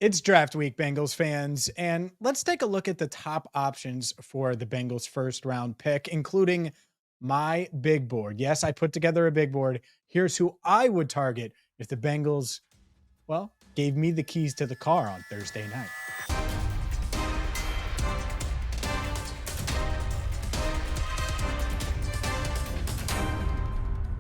It's draft week, Bengals fans, and let's take a look at the top options for the Bengals first round pick, including my big board. Yes, I put together a big board. Here's who I would target if the Bengals, well, gave me the keys to the car on Thursday night.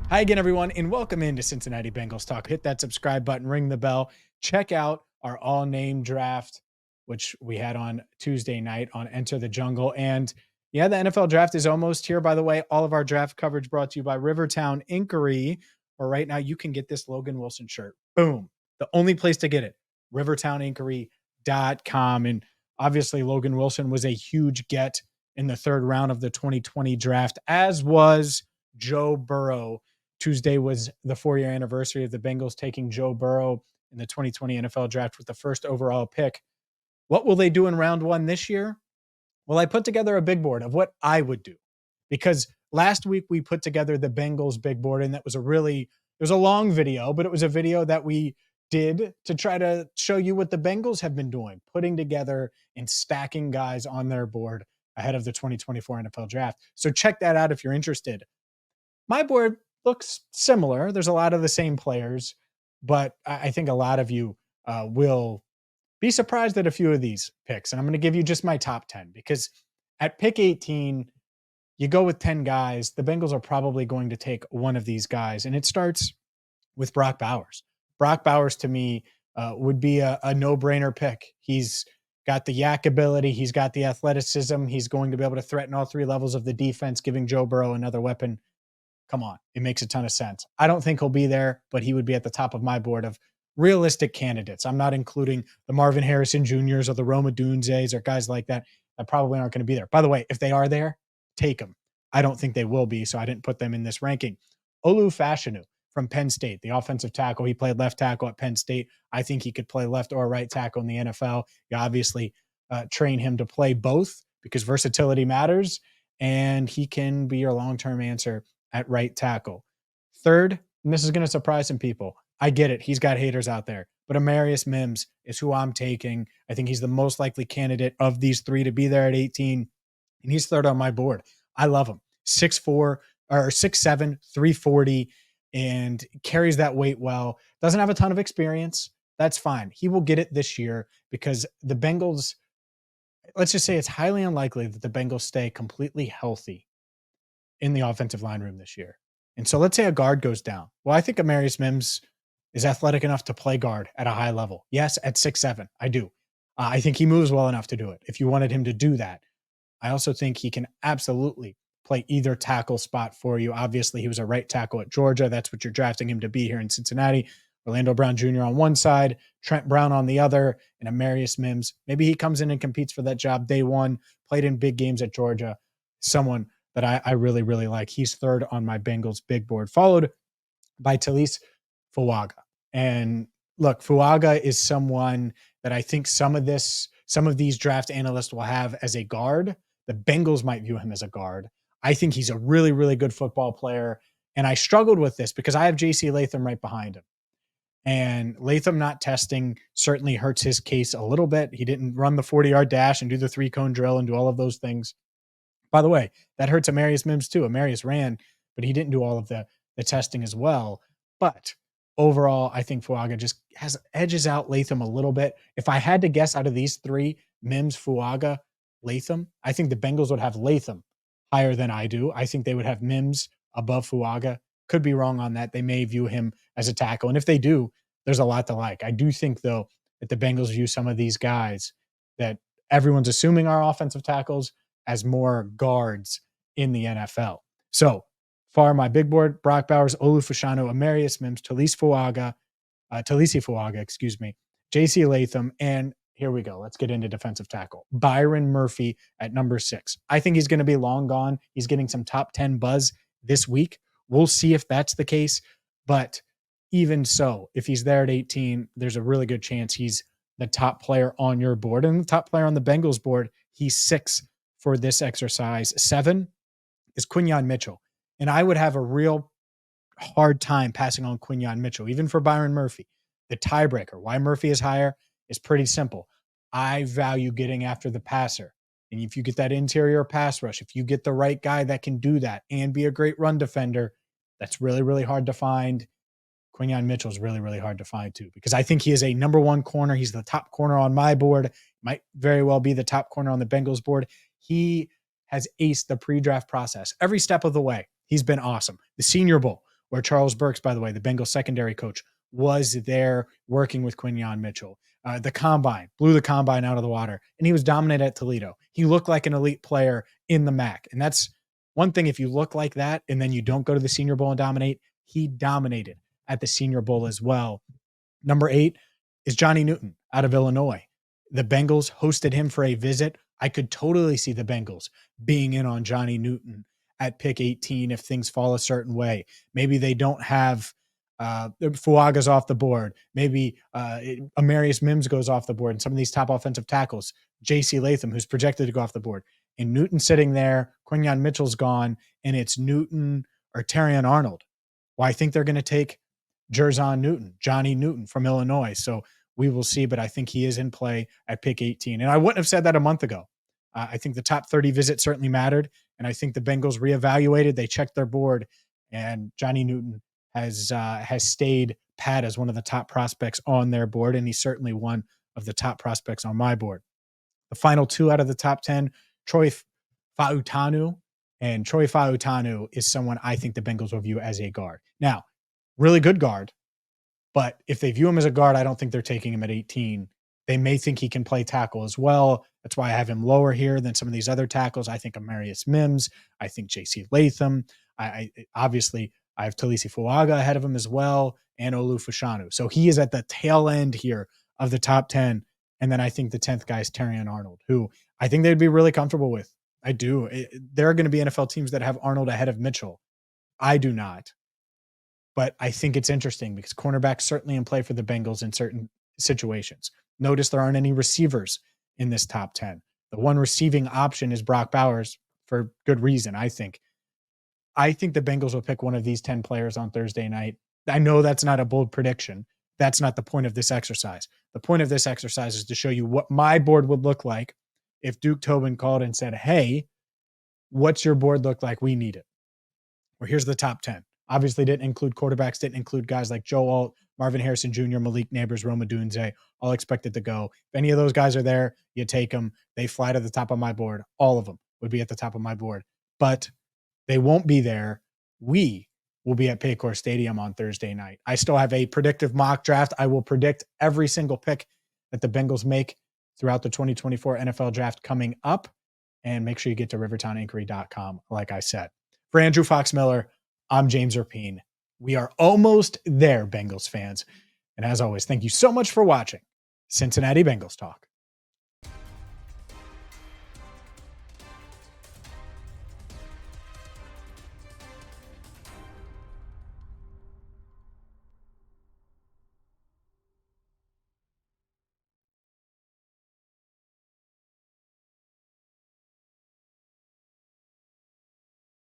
Hi again, everyone, and welcome into Cincinnati Bengals Talk. Hit that subscribe button, ring the bell, check out our all-name draft, which we had on Tuesday night on Enter the Jungle. And yeah, the NFL draft is almost here. By the way, all of our draft coverage brought to you by Rivertown Inquiry. Or right now, you can get this Logan Wilson shirt. Boom. The only place to get it, rivertowninquiry.com. And obviously, Logan Wilson was a huge get in the third round of the 2020 draft, as was Joe Burrow. Tuesday was the 4-year anniversary of the Bengals taking Joe Burrow in the 2020 NFL draft with the first overall pick. What will they do in round one this year? Well, I put together a big board of what I would do because last week we put together the Bengals big board, and that was it was a long video, but it was a video that we did to try to show you what the Bengals have been doing, putting together and stacking guys on their board ahead of the 2024 NFL draft. So check that out if you're interested. My board looks similar. There's a lot of the same players, but I think a lot of you will be surprised at a few of these picks. And I'm going to give you just my top 10 because at pick 18, you go with 10 guys. The Bengals are probably going to take one of these guys. And it starts with Brock Bowers. Brock Bowers, to me, would be a no-brainer pick. He's got the yak ability. He's got the athleticism. He's going to be able to threaten all three levels of the defense, giving Joe Burrow another weapon. Come on, it makes a ton of sense. I don't think he'll be there, but he would be at the top of my board of realistic candidates. I'm not including the Marvin Harrison Juniors or the Roma Dunzes or guys like that that probably aren't going to be there. By the way, if they are there, take them. I don't think they will be, so I didn't put them in this ranking. Olu Fashanu from Penn State, the offensive tackle. He played left tackle at Penn State. I think he could play left or right tackle in the NFL. You obviously train him to play both because versatility matters, and he can be your long-term answer at right tackle. Third, and this is going to surprise some people. I get it. He's got haters out there. But Amarius Mims is who I'm taking. I think he's the most likely candidate of these three to be there at 18. And he's third on my board. I love him. 6'4" or 6'7", 340, and carries that weight well. Doesn't have a ton of experience. That's fine. He will get it this year because the Bengals, let's just say it's highly unlikely that the Bengals stay completely healthy in the offensive line room this year. And so let's say a guard goes down. Well, I think Amarius Mims is athletic enough to play guard at a high level. Yes, at 6'7", I do. I think he moves well enough to do it if you wanted him to do that. I also think he can absolutely play either tackle spot for you. Obviously, he was a right tackle at Georgia. That's what you're drafting him to be here in Cincinnati. Orlando Brown Jr. on one side, Trent Brown on the other, and Amarius Mims. Maybe he comes in and competes for that job day one, played in big games at Georgia. Someone that I really, really like. He's third on my Bengals big board, followed by Talise Fuaga. And look, Fuaga is someone that I think some of these draft analysts will have as a guard. The Bengals might view him as a guard. I think he's a really, really good football player. And I struggled with this because I have J.C. Latham right behind him. And Latham not testing certainly hurts his case a little bit. He didn't run the 40-yard dash and do the 3-cone drill and do all of those things. By the way, that hurts Amarius Mims too. Amarius ran, but he didn't do all of the testing as well. But overall, I think Fuaga just edges out Latham a little bit. If I had to guess out of these three, Mims, Fuaga, Latham, I think the Bengals would have Latham higher than I do. I think they would have Mims above Fuaga. Could be wrong on that. They may view him as a tackle. And if they do, there's a lot to like. I do think, though, that the Bengals view some of these guys that everyone's assuming are offensive tackles as more guards in the NFL. So far, my big board: Brock Bowers, Olu Fashanu, Amarius Mims, Talise Fuaga, J.C. Latham, and here we go. Let's get into defensive tackle. Byron Murphy at number 6. I think he's going to be long gone. He's getting some top 10 buzz this week. We'll see if that's the case. But even so, if he's there at 18, there's a really good chance he's the top player on your board. And the top player on the Bengals board, he's 6 for this exercise. 7 is Quinyon Mitchell. And I would have a real hard time passing on Quinyon Mitchell, even for Byron Murphy. The tiebreaker, why Murphy is higher, is pretty simple. I value getting after the passer. And if you get that interior pass rush, if you get the right guy that can do that and be a great run defender, that's really, really hard to find. Quinyon Mitchell is really, really hard to find too, because I think he is a number one corner. He's the top corner on my board, might very well be the top corner on the Bengals board. He has aced the pre-draft process every step of the way. He's been awesome. The Senior Bowl, where Charles Burks, by the way, the Bengals secondary coach, was there working with Quinyon Mitchell. The combine, blew the combine out of the water, and he was dominant at Toledo. He looked like an elite player in the MAC. And that's one thing. If you look like that and then you don't go to the Senior Bowl and dominate, he dominated at the Senior Bowl as well. Number 8 is Johnny Newton out of Illinois. The Bengals hosted him for a visit. I could totally see the Bengals being in on Johnny Newton at pick 18 if things fall a certain way. Maybe they don't have Fuaga's off the board. Maybe Amarius Mims goes off the board, and some of these top offensive tackles, J.C. Latham, who's projected to go off the board. And Newton sitting there, Quinyon Mitchell's gone, and it's Newton or Terion Arnold. Well, I think they're going to take Johnny Newton from Illinois. So we will see, but I think he is in play at pick 18. And I wouldn't have said that a month ago. I think the top 30 visit certainly mattered. And I think the Bengals reevaluated. They checked their board, and Johnny Newton has stayed pat as one of the top prospects on their board. And he's certainly one of the top prospects on my board. The final 2 out of the top 10, Troy Fautanu. And Troy Fautanu is someone I think the Bengals will view as a guard. Now, really good guard, but if they view him as a guard, I don't think they're taking him at 18. They may think he can play tackle as well. That's why I have him lower here than some of these other tackles. I think Amarius Mims. I think J.C. Latham. I obviously have Talisi Fuaga ahead of him as well, and Olu Fashanu. So he is at the tail end here of the top 10. And then I think the 10th guy is Terion Arnold, who I think they'd be really comfortable with. I do. There are going to be NFL teams that have Arnold ahead of Mitchell. I do not. But I think it's interesting because cornerback's certainly in play for the Bengals in certain situations. Notice there aren't any receivers in this top 10. The one receiving option is Brock Bowers for good reason, I think. I think the Bengals will pick one of these 10 players on Thursday night. I know that's not a bold prediction. That's not the point of this exercise. The point of this exercise is to show you what my board would look like if Duke Tobin called and said, hey, what's your board look like? We need it. Well, here's the top 10. Obviously didn't include quarterbacks, didn't include guys like Joe Alt, Marvin Harrison Jr., Malik Neighbors, Roma Dunze, all expected to go. If any of those guys are there, you take them. They fly to the top of my board. All of them would be at the top of my board. But they won't be there. We will be at Paycor Stadium on Thursday night. I still have a predictive mock draft. I will predict every single pick that the Bengals make throughout the 2024 NFL draft coming up. And make sure you get to rivertowninquiry.com, like I said. For Andrew Fox Miller, I'm James Rapien. We are almost there, Bengals fans. And as always, thank you so much for watching Cincinnati Bengals Talk.